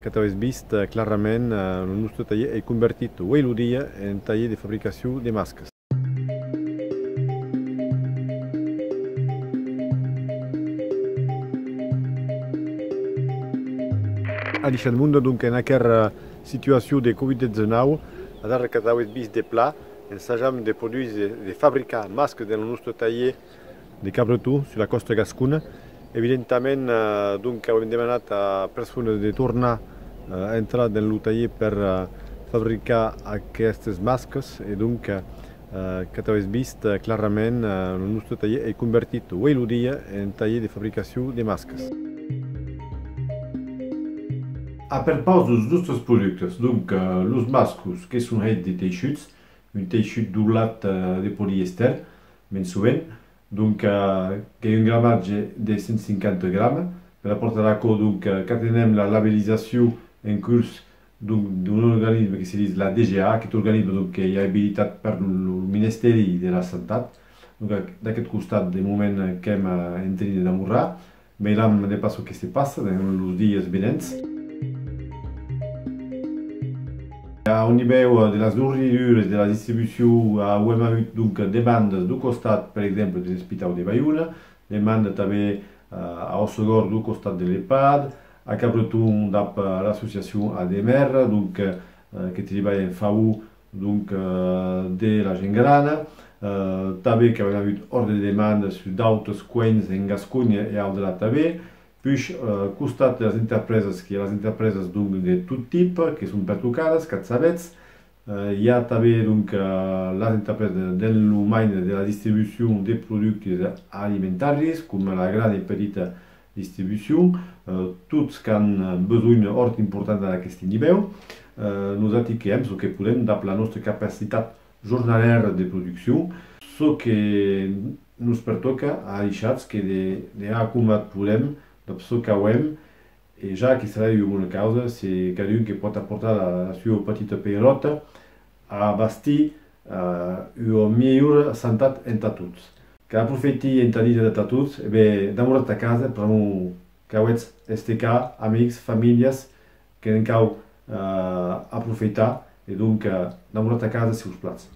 Que tu avais vist clarament, el nostre taller è convertit avui el dia en taller de fabricació de masques. A aquest món, donc, en aquesta situació de Covid-19, ara que tu avais vist de pla, ensajam de produir, de fabricar masques del nostre taller de Cabretú, sur la costa gascuna. Evidentment, donc, hem demanat a persones de tornar a entrar dans el taller per fabricar aquestes masques i donc que tu has vist clarament el nostre taller è convertit avui el dia en taller de fabricació de masques. A propos dos nostres productes, donc los mascos que són fets de teixits, un teixit doblat de polièster, ben sovint, donc que un gramatge de 150 grammes, per aportar a co donc que tenem la labelització en curs d'un organisme que se diu la DGA, aquest organisme donc, que hi ha habilitat per el Ministeri de la Sanitat. D'aquest costat, de moment que hem entrat d'amorrar, veurem de pas què se passa en els dies vinents. Au nivell de les dorridures de la distribució hem hagut donc, demandes d'un costat, per exemple, de l'Hospital de Baiona, demanda també a Ossegor d'un costat de l'EPAD, a Cabretú d'app l'associació ADMR, donc, que treballa en FAU donc, de la gent grana, també que hem hagut ordre de demandes d'autres coins en Gascunya i au-delà també, puis costat de les empreses, que hi ha les empreses donc, de tot tipus, que són pertocades, que sabets, hi ha també donc, les empreses de l'humany de la distribució de productes alimentaris, com la gran i petita distribució, tots que han besoin d'hort important en aquest nivell. Nosaltres que hem, el que podem, amb la nostra capacitat jornalera de producció, el que ens pertoca a deixar que de com podem, el que hem, i ja que serà una causa, si cada un que pot aportar la seva petita pelota a bastir una millor sanitat entre tots. Que aprofitar entre dits de tots, d'amorar a casa per un cauets esticar, amics, famílies, que en cau aprofitar i donc d'amorar a casa si us plats.